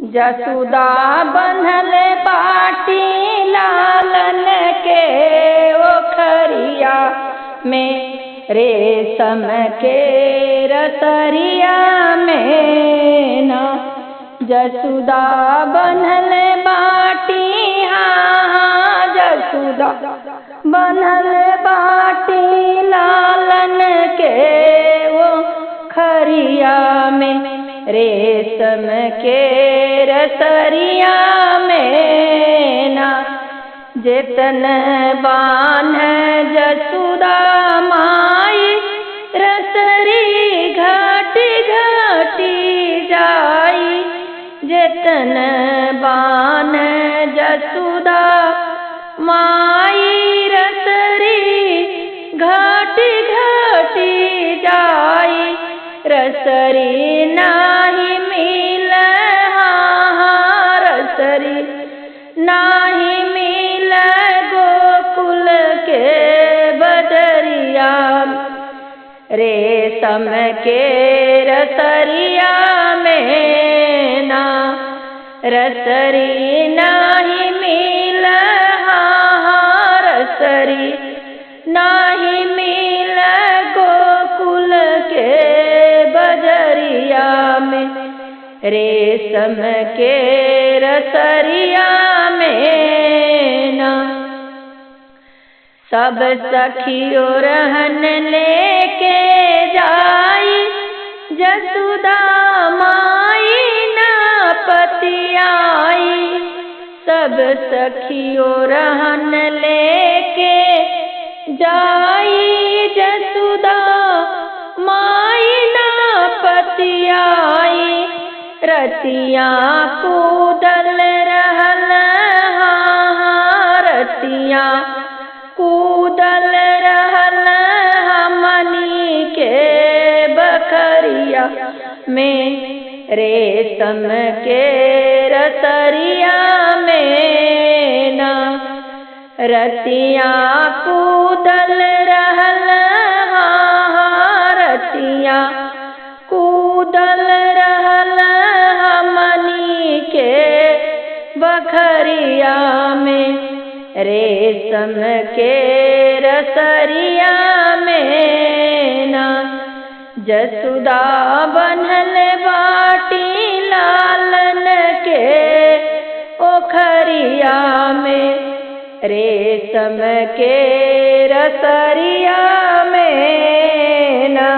जसुदा बंधल बाटी लालन के ओखरिया में, रेशम के रसरिया में ना। जसुदा बंधल बाटी, हाँ जसुदा बंधल बाटी लालन के वो खरिया में, रेशम के रसरिया में ना। जेतन बान जसुदा माई, रसरी घाटी घाटी जाई। जेतन बान जसुदा माई, रसरी घाटी घाटी जाई। रसरी नाही मिल, हाँ रसरी नाही मिल गोकुल के बदरिया, रेशम के रसरिया में ना। रसरी नाही मिल, हाँ रसरी नाही मिल गोकुल के बजरिया में, रेशम के रसरिया में ना। सब सखियों रहन लेके जाई, जसुदा माई ना पतियाई। सब सखियों रहन लेके जाई, जसुदा माई ना पतियाई। रतिया कूदल रहल, हाँ रतिया कूदल रहल हमनी के बखरिया में, रेशम के रसरिया में ना। रतिया कूदल रहल, हाँ रतिया कूदल रहल हमनी के बखरिया में, रेशम के रसरिया में ना। जसुदा बंधल बाटी लालन के ओखरिया में, रेशम के रसरिया में ना।